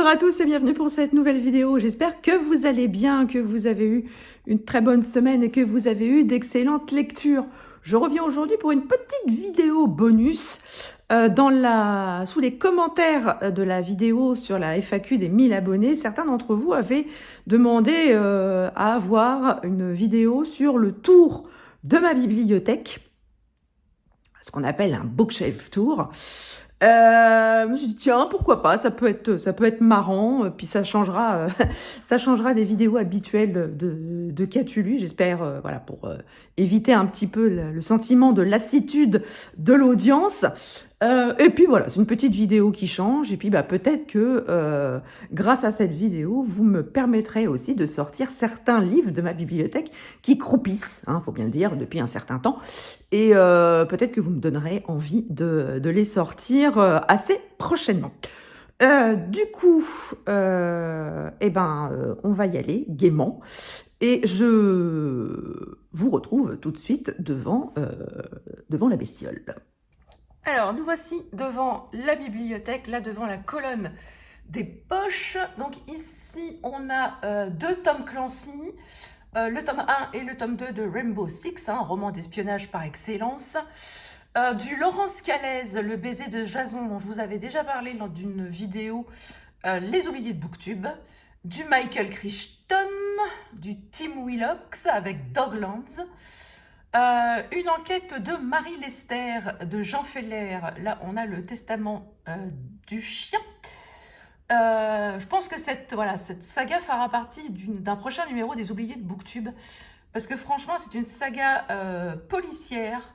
à tous et bienvenue pour cette nouvelle vidéo. J'espère que vous allez bien, que vous avez eu une très bonne semaine et que vous avez eu d'excellentes lectures. Je reviens aujourd'hui pour une petite vidéo bonus. Sous les commentaires de la vidéo sur la FAQ des 1000 abonnés, certains d'entre vous avaient demandé à avoir une vidéo sur le tour de ma bibliothèque, ce qu'on appelle un bookshelf tour. Je me suis dit, tiens, pourquoi pas, ça peut être marrant, puis ça changera, ça changera des vidéos habituelles de Cthulhu, j'espère, voilà, pour éviter un petit peu le sentiment de lassitude de l'audience. Et puis voilà, c'est une petite vidéo qui change, et puis bah, peut-être que grâce à cette vidéo, vous me permettrez aussi de sortir certains livres de ma bibliothèque qui croupissent, hein, faut bien le dire, depuis un certain temps, et peut-être que vous me donnerez envie de les sortir assez prochainement. Du coup, on va y aller gaiement, et je vous retrouve tout de suite devant la bestiole. Alors, nous voici devant la bibliothèque, là devant la colonne des poches. Donc ici, on a deux tomes Clancy, le tome 1 et le tome 2 de Rainbow Six, un roman d'espionnage par excellence. Du Laurence Calaise, Le baiser de Jason, dont je vous avais déjà parlé lors d'une vidéo, Les oubliés de Booktube. Du Michael Crichton, du Tim Willocks avec Doglands. Une enquête de Marie Lester de Jean Feller. Là, on a le testament du chien. Je pense que cette saga fera partie d'un prochain numéro des oubliés de Booktube. Parce que franchement, c'est une saga policière,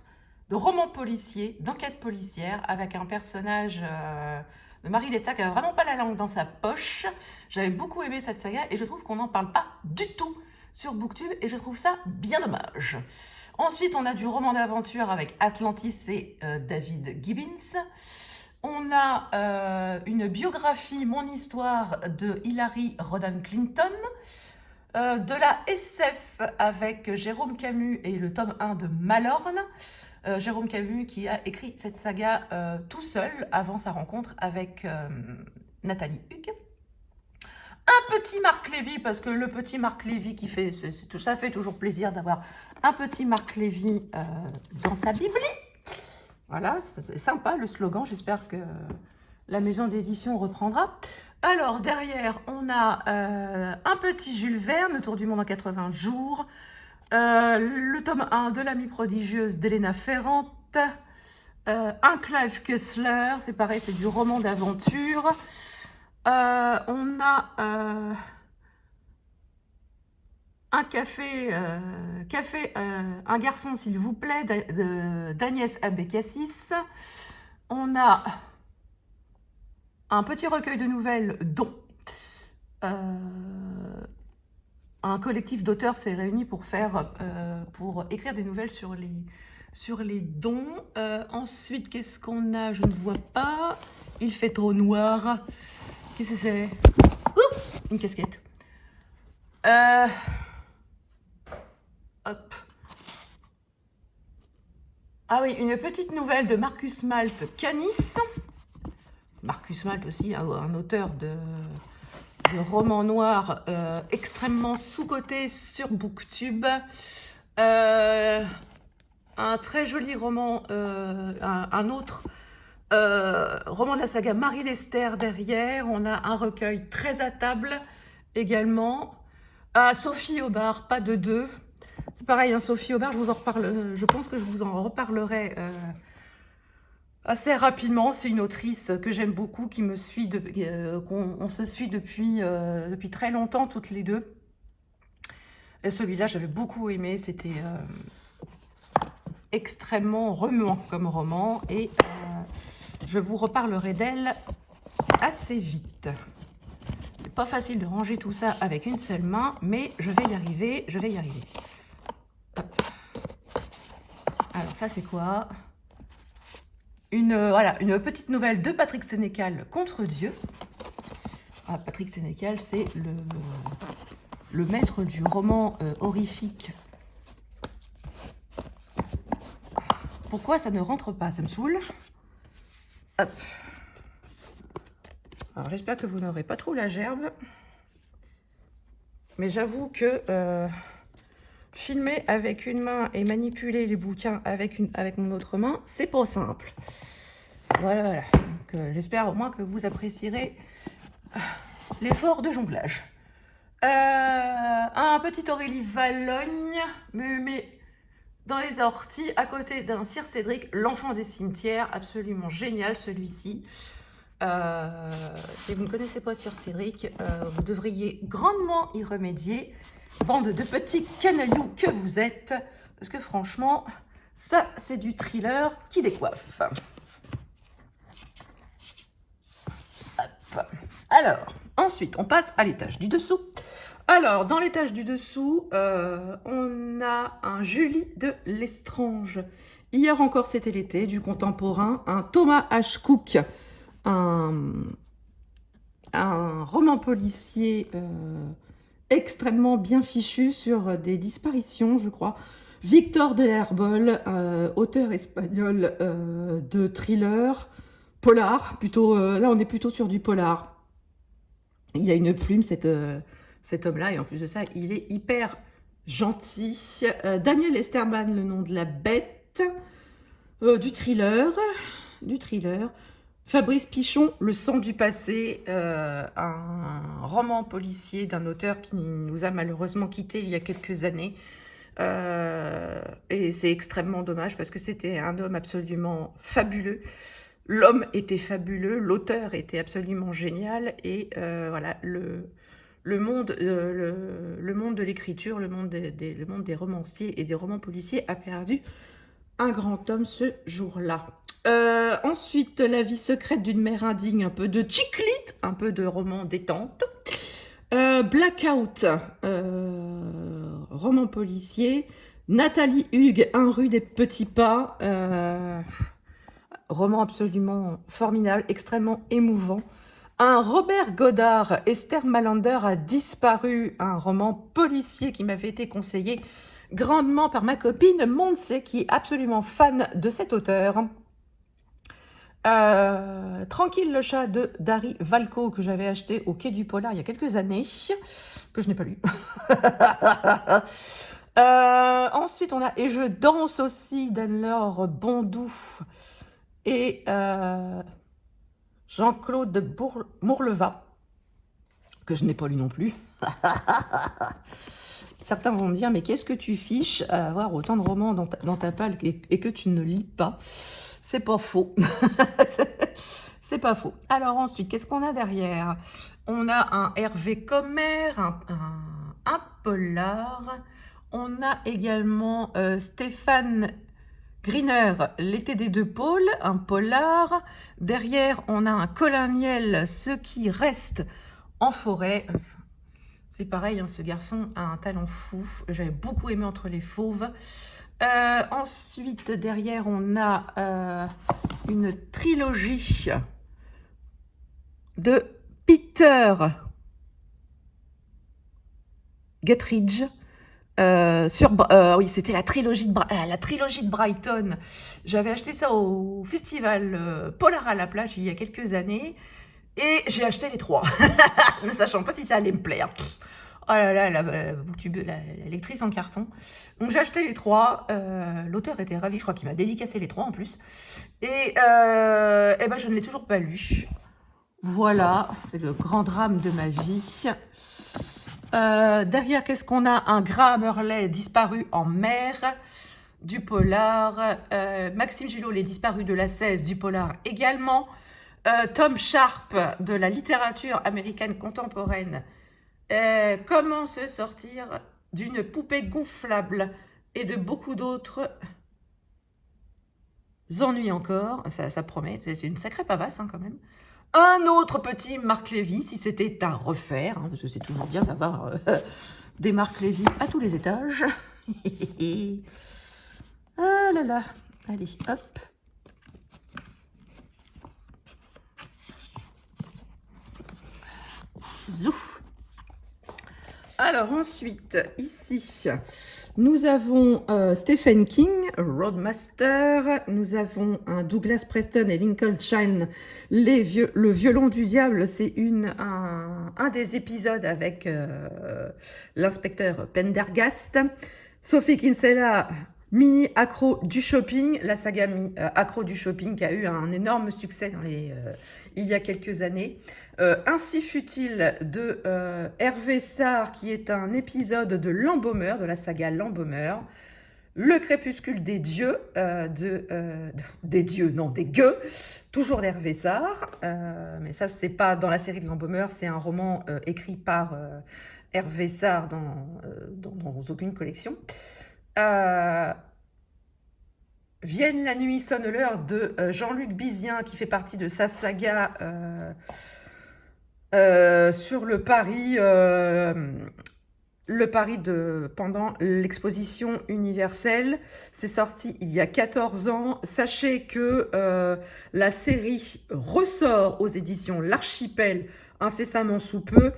de roman policier, d'enquête policière, avec un personnage de Marie Lester qui n'a vraiment pas la langue dans sa poche. J'avais beaucoup aimé cette saga et je trouve qu'on n'en parle pas du tout sur Booktube et je trouve ça bien dommage. Ensuite, on a du roman d'aventure avec Atlantis et David Gibbons. On a une biographie, Mon histoire, de Hilary Rodham Clinton. De la SF avec Jérôme Camus et le tome 1 de Malorne. Jérôme Camus qui a écrit cette saga tout seul avant sa rencontre avec Nathalie Hugues. Un petit Marc Lévy, parce que le petit Marc Lévy qui fait, ça fait toujours plaisir d'avoir un petit Marc Lévy dans sa bibli. Voilà, c'est sympa le slogan, j'espère que la maison d'édition reprendra. Alors derrière, on a un petit Jules Verne, Le tour du monde en 80 jours, le tome 1 de l'amie prodigieuse d'Elena Ferrante, un Clive Cussler, c'est pareil, c'est du roman d'aventure. On a un café, un garçon s'il vous plaît, d'Agnès Abécassis. On a un petit recueil de nouvelles dont un collectif d'auteurs s'est réuni pour écrire des nouvelles sur les dons. Ensuite, qu'est-ce qu'on a? Je ne vois pas. Il fait trop noir. Qu'est-ce que c'est? Une casquette. Hop. Ah oui, une petite nouvelle de Marcus Malte Canis. Marcus Malte aussi, un auteur de romans noirs extrêmement sous-coté sur Booktube. Un très joli roman, un autre roman de la saga Marie Lester derrière. On a un recueil très à table également. Sophie Aubard, pas de deux. C'est pareil, hein, Sophie Aubard, je vous en reparle. Je pense que je vous en reparlerai assez rapidement. C'est une autrice que j'aime beaucoup, qui me suit, qu'on se suit depuis très longtemps, toutes les deux. Et celui-là, j'avais beaucoup aimé. C'était extrêmement remuant comme roman. Et je vous reparlerai d'elle assez vite. C'est pas facile de ranger tout ça avec une seule main, mais je vais y arriver. Hop. Alors ça, c'est quoi? Voilà, une petite nouvelle de Patrick Sénécal, Contre Dieu. Patrick Sénécal, c'est le maître du roman horrifique. Pourquoi ça ne rentre pas? Ça me saoule. Hop. Alors j'espère que vous n'aurez pas trop la gerbe. Mais j'avoue que filmer avec une main et manipuler les bouquins avec mon autre main, c'est pas simple. Voilà, voilà. J'espère au moins que vous apprécierez l'effort de jonglage. Un petit Aurélie Vallogne, mais dans les orties, à côté d'un Sir Cédric, l'enfant des cimetières, absolument génial celui-ci. Si vous ne connaissez pas Sir Cédric, vous devriez grandement y remédier, bande de petits canailloux que vous êtes, parce que franchement, ça c'est du thriller qui décoiffe. Hop. Alors, ensuite, on passe à l'étage du dessous. Alors, dans l'étage du dessous, on a un Julie de Lestrange. Hier encore, c'était l'été, du contemporain, un Thomas H. Cook, un roman policier extrêmement bien fichu sur des disparitions, je crois. Victor de Herbol, auteur espagnol de thriller, polar, plutôt. Là, on est plutôt sur du polar. Il a une plume, cet homme-là, et en plus de ça, il est hyper gentil. Daniel Esterman, le nom de la bête, du thriller. Fabrice Pichon, Le sang du passé, un roman policier d'un auteur qui nous a malheureusement quittés il y a quelques années. Et c'est extrêmement dommage parce que c'était un homme absolument fabuleux. L'homme était fabuleux, l'auteur était absolument génial et voilà, le monde de l'écriture, le monde des romanciers et des romans policiers a perdu un grand homme ce jour-là. Ensuite, La vie secrète d'une mère indigne, un peu de chick-lit, un peu de roman détente. Blackout, roman policier. Nathalie Hugues, Un rue des Petits Pas, roman absolument formidable, extrêmement émouvant. Un Robert Godard, Esther Malander a disparu, un roman policier qui m'avait été conseillé grandement par ma copine Montse, qui est absolument fan de cet auteur. Tranquille le chat de Dari Valco, que j'avais acheté au Quai du Polar il y a quelques années, que je n'ai pas lu. Ensuite, on a Et je danse aussi d'Anne-Laure Bondou et Jean-Claude Mourleva, que je n'ai pas lu non plus. Certains vont me dire, mais qu'est-ce que tu fiches à avoir autant de romans dans ta palle et que tu ne lis pas? C'est pas faux. C'est pas faux. Alors ensuite, qu'est-ce qu'on a derrière? On a un Hervé Commer, un polar. On a également Stéphane Griner, L'été des deux pôles, un polar. Derrière, on a un Colin Niel, Ce qui reste en forêt. C'est pareil, hein, ce garçon a un talent fou. J'avais beaucoup aimé Entre les fauves. Ensuite, derrière, on a une trilogie de Peter Guttridge. Oui, c'était la trilogie de Brighton. J'avais acheté ça au festival Polar à la plage il y a quelques années. Et j'ai acheté les trois, ne sachant pas si ça allait me plaire. Oh là là, la lectrice en carton. Donc j'ai acheté les trois. L'auteur était ravi, je crois qu'il m'a dédicacé les trois en plus. Et ben, je ne l'ai toujours pas lu. Voilà, c'est le grand drame de ma vie. Derrière, qu'est-ce qu'on a? Un Graham Hurley, Disparu en mer, du polar. Maxime Gillot, Les disparus de la 16, du polar également. Tom Sharp, de la littérature américaine contemporaine. Comment se sortir d'une poupée gonflable et de beaucoup d'autres ennuis encore. Ça promet, c'est une sacrée pavasse hein, quand même. Un autre petit Marc Lévy, si c'était à refaire, hein, parce que c'est toujours bien d'avoir des Marc Lévy à tous les étages. Ah là là, allez, hop. Zouf. Alors ensuite, ici, nous avons Stephen King, Roadmaster. Nous avons un Douglas Preston et Lincoln Child, le violon du diable. C'est un des épisodes avec l'inspecteur Pendergast. Sophie Kinsella, mini accro du shopping, la saga accro du shopping qui a eu un énorme succès il y a quelques années. Ainsi fut-il de Hervé Sarr, qui est un épisode de l'Embaumeur, de la saga l'Embaumeur. Le crépuscule des dieux, des gueux, toujours d'Hervé Sarr. Mais ça, c'est pas dans la série de l'Embaumeur, c'est un roman écrit par Hervé Sarr dans aucune collection. Vienne la nuit, sonne l'heure de Jean-Luc Bizien, qui fait partie de sa saga sur le Paris pendant l'exposition universelle. C'est sorti il y a 14 ans. Sachez que la série ressort aux éditions L'Archipel incessamment sous peu,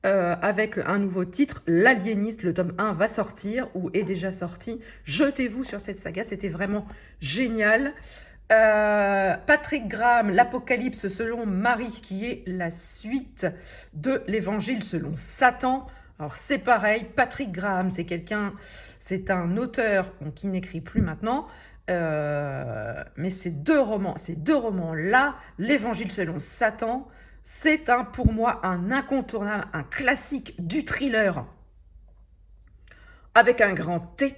avec un nouveau titre, L'Aliéniste. Le tome 1 va sortir, ou est déjà sorti. Jetez-vous sur cette saga, c'était vraiment génial. Patrick Graham, l'Apocalypse selon Marie, qui est la suite de l'Évangile selon Satan. Alors c'est pareil, Patrick Graham, c'est un auteur qui n'écrit plus maintenant, mais ces deux romans-là, l'Évangile selon Satan, c'est pour moi un incontournable, un classique du thriller avec un grand T.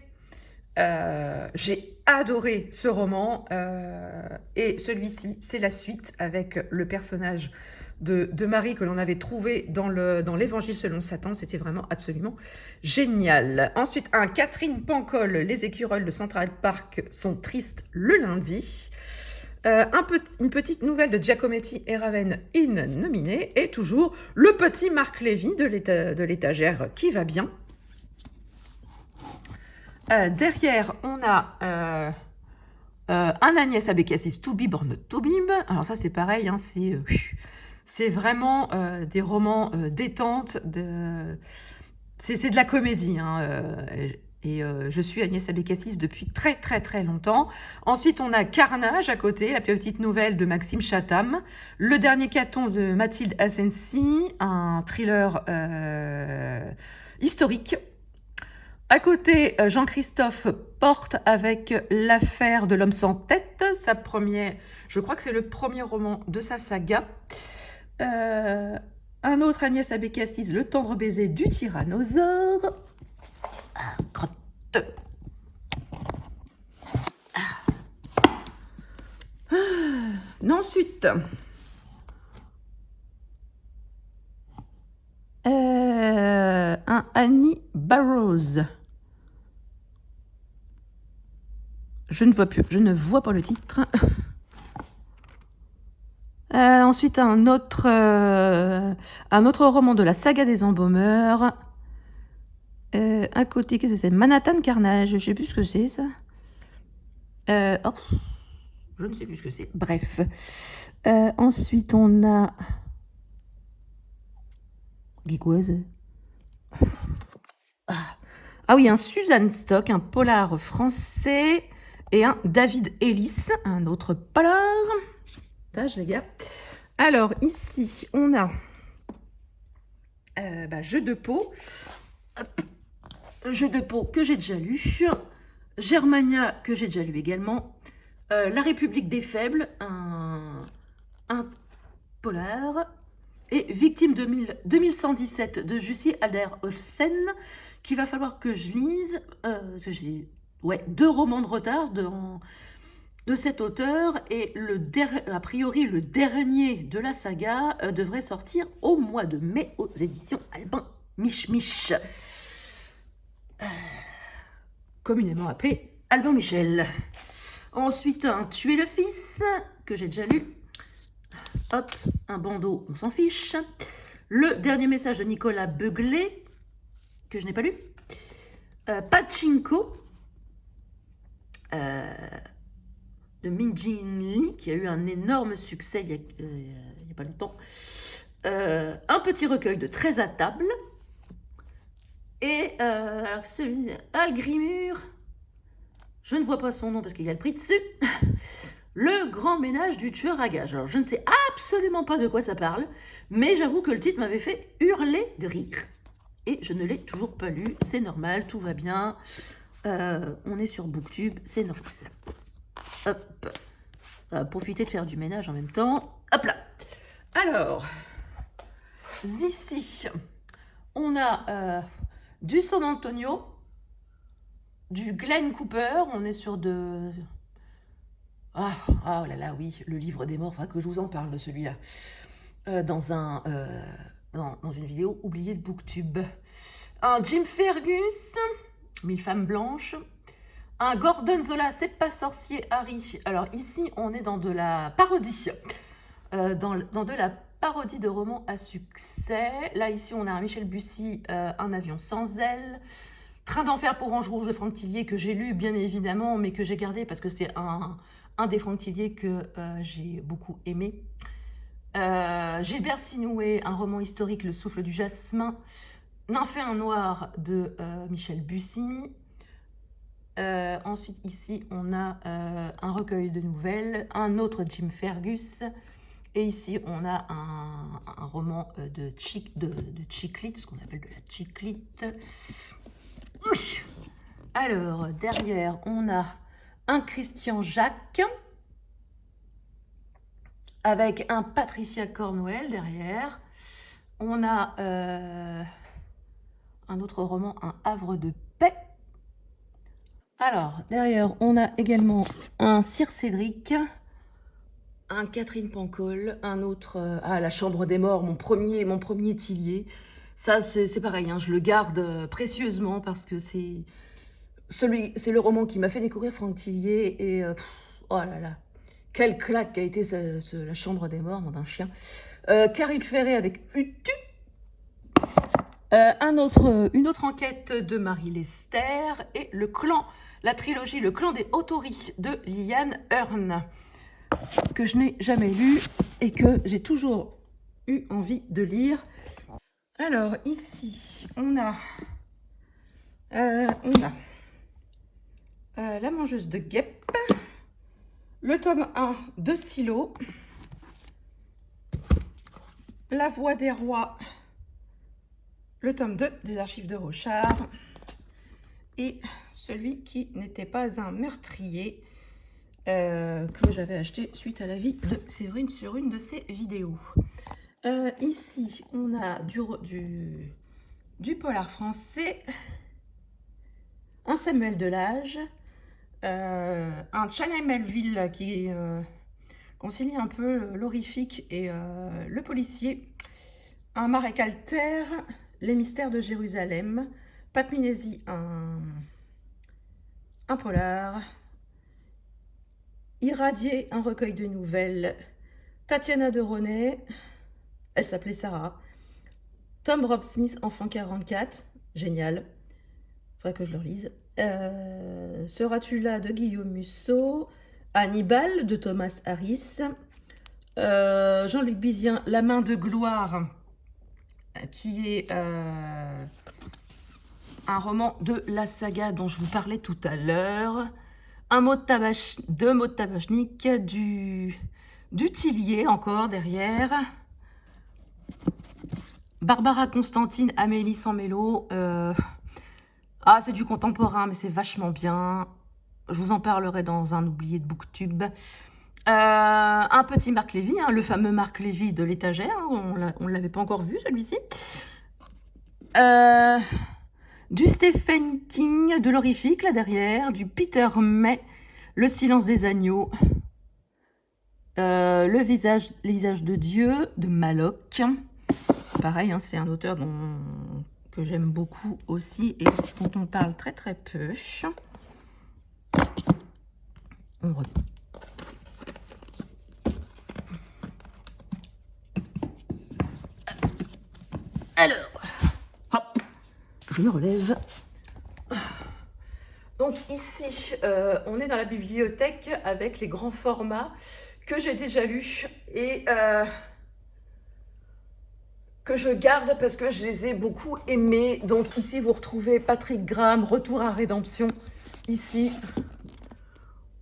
J'ai adoré ce roman, et celui-ci, c'est la suite avec le personnage de Marie que l'on avait trouvé dans l'Évangile selon Satan. C'était vraiment absolument génial. Ensuite, un Catherine Pancol, Les écureuils de Central Park sont tristes le lundi. Une petite nouvelle de Giacometti et Raven nominé, et toujours le petit Marc Lévy de l'étagère qui va bien. Derrière, on a un Agnès Abécassis, To Be Born to Be. Alors ça, c'est pareil, hein, c'est vraiment des romans détente. C'est de la comédie. Hein, je suis Agnès Abécassis depuis très très très longtemps. Ensuite, on a Carnage à côté, la petite nouvelle de Maxime Chatham. Le dernier Caton de Mathilde Asensi, un thriller historique. À côté, Jean-Christophe Porte avec L'affaire de l'homme sans tête, je crois que c'est le premier roman de sa saga. Un autre Agnès Abécassis, Le tendre baiser du tyrannosaure. Crotte. Ensuite, un Annie Barrows. Je ne vois pas le titre. Ensuite, un autre roman de la saga des Embaumeurs. À côté, qu'est-ce que c'est? Manhattan Carnage, je ne sais plus ce que c'est, ça. Je ne sais plus ce que c'est. Bref. Ensuite, on a... Guigoise. Ah oui, un Suzanne Stock, un polar français, et un David Ellis, un autre polar. Tâche, les gars. Alors, ici, on a Jeu de peau. Hop. Jeu de peau que j'ai déjà lu. Germania, que j'ai déjà lu également. La République des faibles, un polar. Et Victime 2117 de Jussi Adler-Olsen, qu'il va falloir que je lise. J'ai 2 romans de retard de cet auteur, et a priori le dernier de la saga devrait sortir au mois de mai aux éditions Albin Mich, communément appelé Albin Michel. Ensuite, un Tuer le fils, que j'ai déjà lu. Hop, un bandeau, on s'en fiche. Le dernier message de Nicolas Beuglé, que je n'ai pas lu. Pachinko, de Min Jin Lee, qui a eu un énorme succès il y a pas longtemps. Un petit recueil de 13 à table. Et alors celui Algrimur, je ne vois pas son nom parce qu'il y a le prix dessus. Le grand ménage du tueur à gages. Alors je ne sais absolument pas de quoi ça parle, mais j'avoue que le titre m'avait fait hurler de rire. Et je ne l'ai toujours pas lu, c'est normal, tout va bien. On est sur Booktube, c'est normal. Hop, on va profiter de faire du ménage en même temps. Hop là. Alors, ici, on a du San Antonio, du Glenn Cooper, on est sur de... Ah, oh là là, oui, le livre des morts, enfin que je vous en parle de celui-là. Dans une vidéo oubliée de Booktube. Un Jim Fergus, 1000 femmes blanches. Un Gordon Zola, c'est pas sorcier Harry. Alors ici, on est dans de la parodie. Dans de la parodie de romans à succès. Là, ici, on a un Michel Bussy, Un avion sans ailes. Train d'enfer pour Ange Rouge de Franck Tillier, que j'ai lu, bien évidemment, mais que j'ai gardé parce que c'est un des Franck Tillier que j'ai beaucoup aimé. Gilbert Sinoué, un roman historique, Le souffle du jasmin. Nymphéen noir de Michel Bussy. Ensuite, ici, on a un recueil de nouvelles, un autre Jim Fergus. Et ici, on a un roman de chiclite, ce qu'on appelle de la chiclite. Alors, derrière, on a un Christian Jacques avec un Patricia Cornwell derrière. On a un autre roman, Un havre de paix. Alors, derrière, on a également un Sir Cédric, un Catherine Pancol, un autre... La Chambre des Morts, mon premier Tillier. Ça, c'est pareil, hein, je le garde précieusement parce que c'est le roman qui m'a fait découvrir Franck Tillier. Et oh là là, quelle claque qu'a été La Chambre des Morts, nom d'un chien. Caril Ferré avec Utu. Une autre enquête de Marie Lester et la trilogie Le Clan des Autori de Liliane Hearn, que je n'ai jamais lu et que j'ai toujours eu envie de lire. Alors ici, on a La mangeuse de guêpes, le tome 1 de Silo, La voix des rois, le tome 2 des archives de Rochard, et Celui qui n'était pas un meurtrier, que j'avais acheté suite à l'avis de Séverine sur une de ses vidéos. Ici, on a du polar français, un Samuel Delage, un Chanel Melville qui concilie un peu l'horrifique et le policier, un Marek Alter, Les mystères de Jérusalem, Pat Minesi, un polar, Irradié, un recueil de nouvelles, Tatiana de Ronet, elle s'appelait Sarah, Tom Rob Smith, Enfant 44, génial, faudrait que je le relise. Seras-tu là de Guillaume Musso, Hannibal de Thomas Harris, Jean-Luc Bizien, La main de gloire, qui est un roman de la saga dont je vous parlais tout à l'heure. Deux mots de Tabachnik, du Tillier encore derrière. Barbara Constantine, Amélie sans mélo. C'est du contemporain, mais c'est vachement bien. Je vous en parlerai dans un oublié de Booktube. Un petit Marc Lévy, hein, le fameux Marc Lévy de l'étagère. Hein, on ne l'avait pas encore vu, celui-ci. Du Stephen King, de l'horrifique, là derrière. Du Peter May, Le silence des agneaux. Les visages de Dieu, de Maloc. Pareil, hein, c'est un auteur que j'aime beaucoup aussi et dont on parle très très peu. Alors, hop, je me relève. Donc ici, on est dans la bibliothèque avec les grands formats que j'ai déjà lus. Et que je garde parce que je les ai beaucoup aimés. Donc ici, vous retrouvez Patrick Graham, Retour à Rédemption. Ici,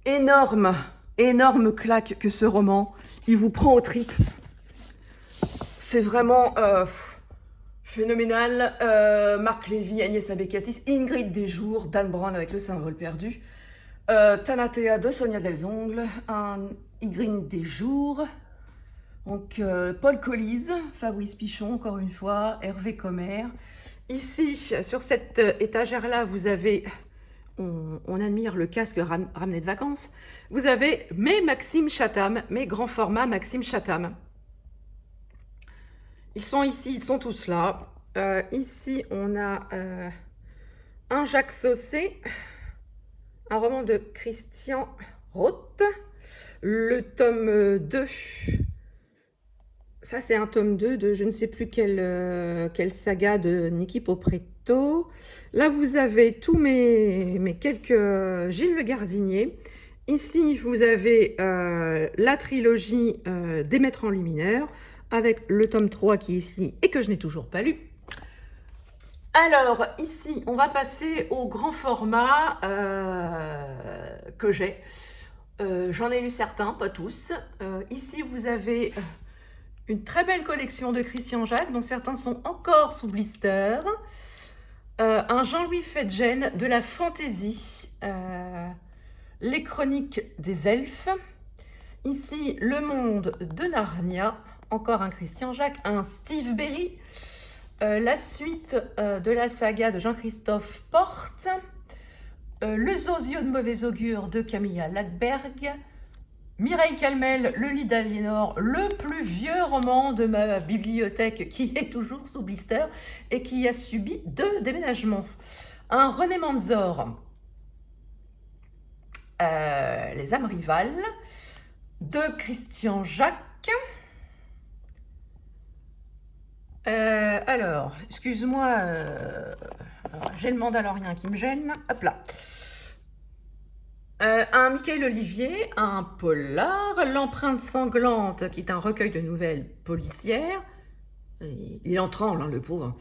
énorme claque que ce roman. Il vous prend aux tripes. C'est vraiment phénoménal. Marc Lévy, Agnès Abécassis, Ingrid Desjours, Dan Brown avec Le symbole perdu. Thanatea de Sonia Delzongle, Ingrid Desjours. Donc, Paul Colise, Fabrice Pichon, encore une fois, Hervé Comer. Ici, sur cette étagère-là, vous avez, on admire le casque ramené de vacances, vous avez mes Maxime Chatham, mes grands formats Maxime Chatham. Ils sont ici, ils sont tous là. Ici, on a un Jacques Saucé, un roman de Christian Roth, le tome 2. Ça, c'est un tome 2 de je ne sais plus quelle saga de Niki Popretto. Là, vous avez tous mes quelques Gilles Le Gardinier. Ici, vous avez la trilogie des Maîtres enlumineurs, avec le tome 3 qui est ici et que je n'ai toujours pas lu. Alors, ici, on va passer au grand format que j'ai. J'en ai lu certains, pas tous. Ici, vous avez une très belle collection de Christian Jacques, dont certains sont encore sous blister. Un Jean-Louis Fedgen, de la fantaisie. Les chroniques des elfes. Ici, Le monde de Narnia. Encore un Christian Jacques. Un Steve Berry. La suite de la saga de Jean-Christophe Porte. Le Zozio de mauvais augure de Camilla Lackberg. Mireille Calmel, Le lit d'Aliénor, le plus vieux roman de ma bibliothèque qui est toujours sous blister et qui a subi 2 déménagements. Un René Manzor, Les âmes rivales, de Christian Jacques. Alors, excuse-moi, j'ai le Mandalorien qui me gêne. Hop là. Un Michael Olivier, un polar, L'empreinte sanglante, qui est un recueil de nouvelles policières. Il en tremble, hein, le pauvre.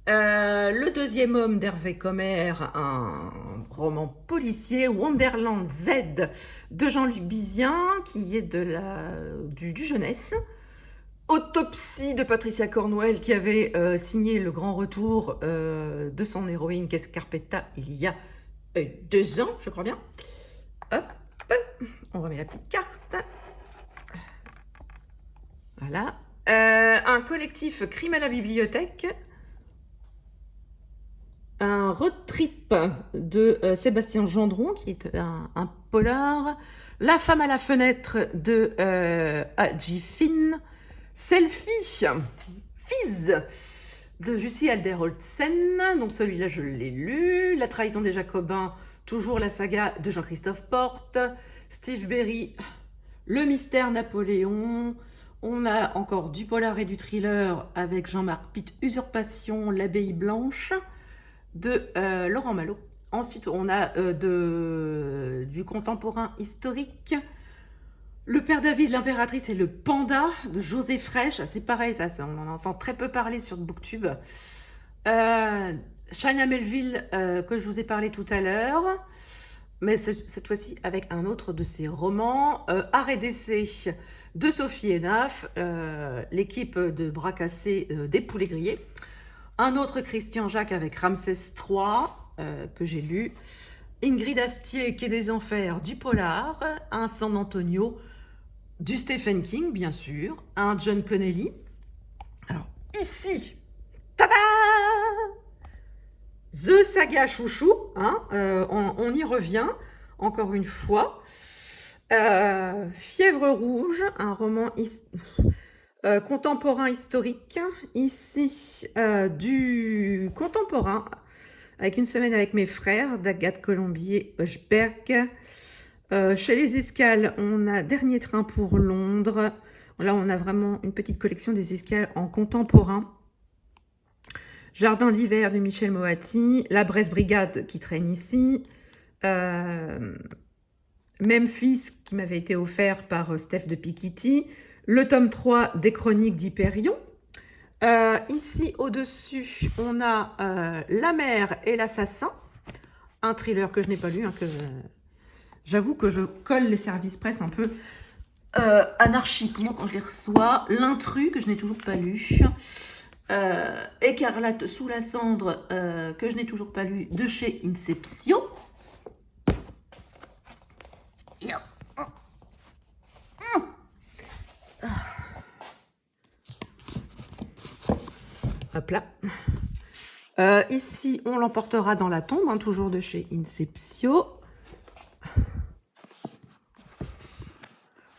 Le deuxième homme d'Hervé Comer, un roman policier. Wonderland Z de Jean-Luc Bizien, qui est du jeunesse. Autopsie de Patricia Cornwell, qui avait signé le grand retour de son héroïne Scarpetta il y a 2 ans, je crois bien. Hop, on remet la petite carte. Voilà. Un collectif Crime à la bibliothèque. Un road trip de Sébastien Gendron, qui est un polar. La femme à la fenêtre de Hadji Finn. Selfie, Fizz de Jussi Alderholtzen. Donc celui-là, je l'ai lu. La trahison des Jacobins. Toujours la saga de Jean-Christophe Porte, Steve Berry, Le mystère Napoléon. On a encore du polar et du thriller avec Jean-Marc Pitt, Usurpation, l'abbaye blanche de Laurent Malo. Ensuite, on a du contemporain historique. Le père David, l'impératrice et le panda de José Frêche. C'est pareil, ça, on en entend très peu parler sur Booktube. China Melville, que je vous ai parlé tout à l'heure, mais cette fois-ci avec un autre de ses romans, Art et d'essai de Sophie Hénaf, l'équipe de bras cassés des poulets grillés. Un autre Christian Jacques avec Ramsès III, que j'ai lu. Ingrid Astier, Quai des Enfers, du polar. Un San Antonio, du Stephen King, bien sûr. Un John Connelly. Alors, ici, tada! The Saga Chouchou, hein, on y revient encore une fois. Fièvre rouge, un roman contemporain historique. Ici, du contemporain, avec Une semaine avec mes frères, d'Agathe Colombier-Hochberg. Chez Les Escales, on a Dernier train pour Londres. Là, on a vraiment une petite collection des escales en contemporain. Jardin d'hiver de Michel Moati, La Bresse Brigade qui traîne ici, Memphis qui m'avait été offert par Steph de Pikitty, le tome 3 des Chroniques d'Hyperion, Ici, au-dessus, on a La mère et l'assassin, un thriller que je n'ai pas lu, hein, j'avoue que je colle les services presse un peu anarchiquement quand je les reçois. L'intrus, que je n'ai toujours pas lu. Écarlate sous la cendre, que je n'ai toujours pas lu, de chez Inception. Hop là. Ici, on l'emportera dans la tombe, hein, toujours de chez Inception.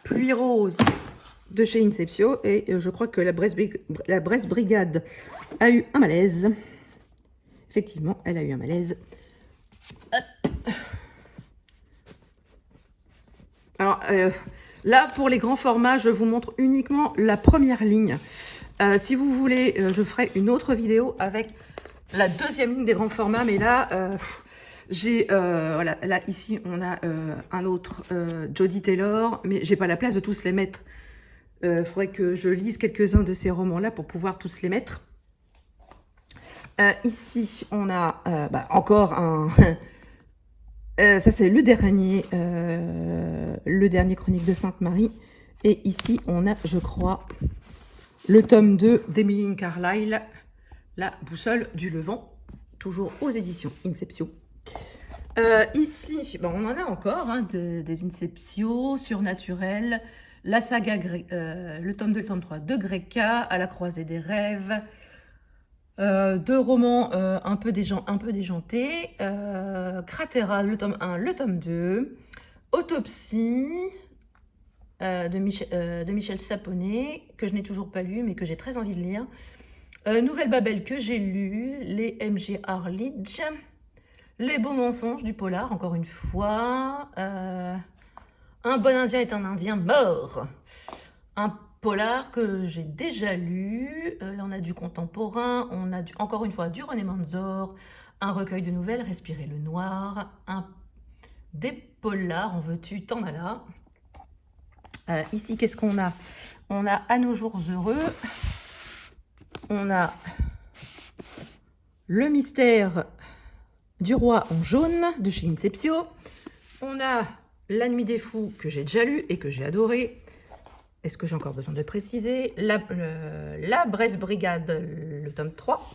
Pluie rose de chez Inception. Et je crois que la Brest Brigade a eu un malaise. Effectivement, elle a eu un malaise. Hop. Alors, là, pour les grands formats, je vous montre uniquement la première ligne. Si vous voulez, je ferai une autre vidéo avec la deuxième ligne des grands formats. Mais là, voilà, là, ici, on a un autre Jodie Taylor. Mais j'ai pas la place de tous les mettre. Faudrait que je lise quelques-uns de ces romans-là pour pouvoir tous les mettre. Ici, on a encore un... ça, c'est le dernier Chronique de Sainte-Marie. Et ici, on a, je crois, le tome 2 d'Emmeline Carlyle, La boussole du Levant, toujours aux éditions Inception. Ici, on en a encore hein, des Inception, Surnaturel, la saga, le tome 2 et le tome 3 de Greka, À la croisée des rêves, deux romans un peu déjantés, Cratera, le tome 1, le tome 2, Autopsie de Michel Saponet, que je n'ai toujours pas lu, mais que j'ai très envie de lire, Nouvelle Babel, que j'ai lu, les M.J. Arledge, Les beaux mensonges du polar, encore une fois, Un bon indien est un indien mort, un polar que j'ai déjà lu. Là, on a du contemporain, on a encore une fois du René Manzor, un recueil de nouvelles, Respirer le noir, des polars, en veux-tu, t'en as là. Ici, qu'est-ce qu'on a? On a À nos jours heureux, on a Le mystère du roi en jaune de chez Inception, on a La nuit des fous que j'ai déjà lu et que j'ai adoré. Est-ce que j'ai encore besoin de préciser? La Brest Brigade, le tome 3.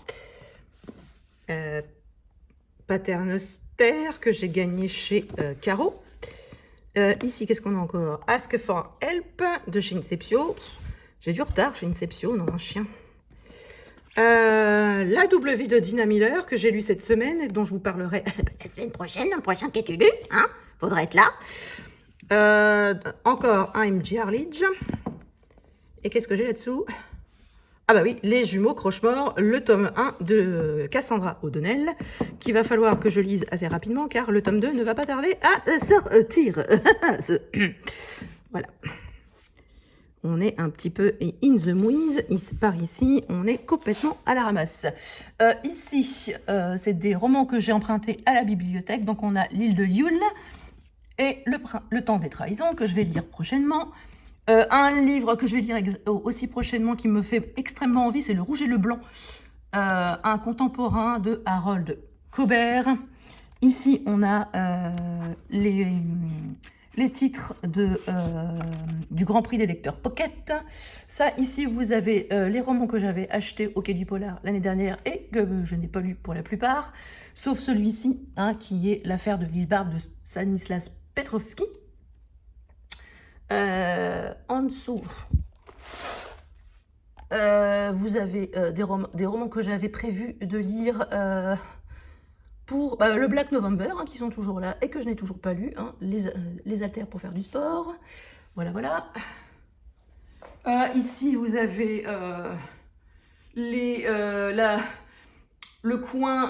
Paternoster, que j'ai gagné chez Caro. Ici, qu'est-ce qu'on a encore? Ask for Help, de chez Inception. J'ai du retard chez Inception, non, un chien. La double vie de Dina Miller, que j'ai lu cette semaine et dont je vous parlerai la semaine prochaine, dans le prochain qu'as-tu lu, hein? Faudra être là. Encore un M.J. Arledge. Et qu'est-ce que j'ai là-dessous? Ah bah oui, Les jumeaux Croche-Mort, le tome 1 de Cassandra O'Donnell, qu'il va falloir que je lise assez rapidement, car le tome 2 ne va pas tarder à sortir. Voilà. On est un petit peu in the mouise. Par ici, on est complètement à la ramasse. Ici, c'est des romans que j'ai empruntés à la bibliothèque. Donc, on a L'île de Yule et le temps des trahisons, que je vais lire prochainement. Un livre que je vais lire aussi prochainement qui me fait extrêmement envie, c'est Le Rouge et le Blanc, un contemporain de Harold Cobert. Ici, on a les titres du Grand Prix des lecteurs Pocket. Ça, ici, vous avez les romans que j'avais achetés au Quai du Polar l'année dernière et que je n'ai pas lu pour la plupart, sauf celui-ci, hein, qui est L'affaire de l'île Barbe de Stanislas Petrovski. En dessous, vous avez des romans que j'avais prévu de lire pour le Black November, hein, qui sont toujours là et que je n'ai toujours pas lu, hein, les haltères pour faire du sport. Voilà, voilà. Ici, vous avez le coin...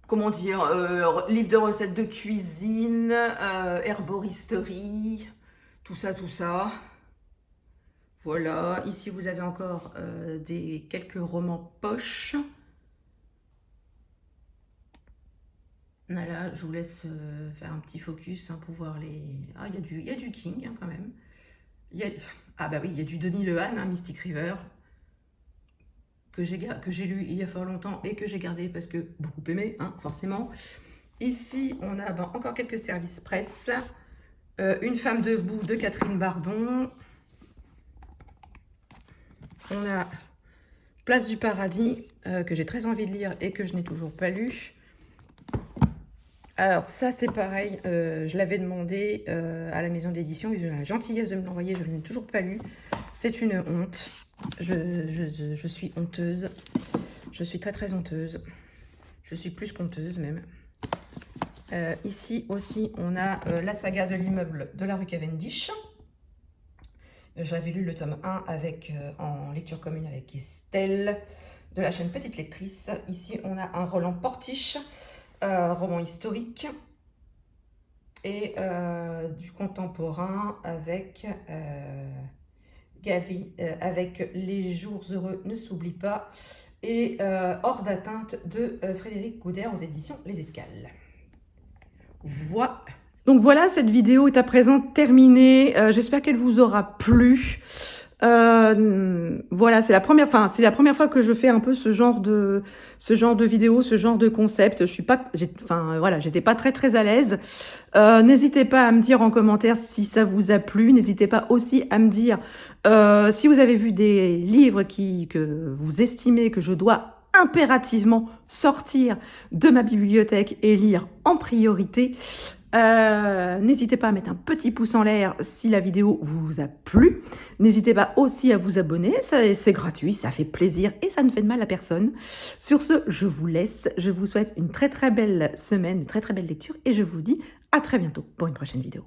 comment dire, livre de recettes de cuisine, herboristerie, tout ça, tout ça. Voilà, ici vous avez encore quelques romans poches. Là, je vous laisse faire un petit focus hein, pour voir les... Ah, il y a du King hein, quand même. Ah bah oui, il y a du Denis Lehane, hein, Mystic River, que j'ai lu il y a fort longtemps et que j'ai gardé parce que beaucoup aimé, hein, forcément. Ici, on a encore quelques services presse. Une femme debout de Catherine Bardon. On a Place du Paradis, que j'ai très envie de lire et que je n'ai toujours pas lu. Alors ça c'est pareil, je l'avais demandé à la maison d'édition, ils ont la gentillesse de me l'envoyer, je ne l'ai toujours pas lu. C'est une honte, je suis honteuse, je suis très honteuse, je suis plus qu'honteuse même. Ici aussi on a la saga de l'immeuble de la rue Cavendish. J'avais lu le tome 1 en lecture commune avec Estelle de la chaîne Petite Lectrice. Ici on a un Roland Portiche, roman historique et du contemporain avec avec Les jours heureux ne s'oublie pas et Hors d'atteinte de Frédéric Couder aux éditions Les Escales. Voilà. Donc voilà, cette vidéo est à présent terminée. J'espère qu'elle vous aura plu. Voilà, c'est la première fois que je fais un peu ce genre de vidéo, ce genre de concept. J'étais pas très à l'aise. N'hésitez pas à me dire en commentaire si ça vous a plu. N'hésitez pas aussi à me dire si vous avez vu des livres que vous estimez que je dois impérativement sortir de ma bibliothèque et lire en priorité. N'hésitez pas à mettre un petit pouce en l'air si la vidéo vous a plu. N'hésitez pas aussi à vous abonner, c'est gratuit, ça fait plaisir et ça ne fait de mal à personne. Sur ce, je vous laisse, je vous souhaite une très belle semaine, une très belle lecture et je vous dis à très bientôt pour une prochaine vidéo.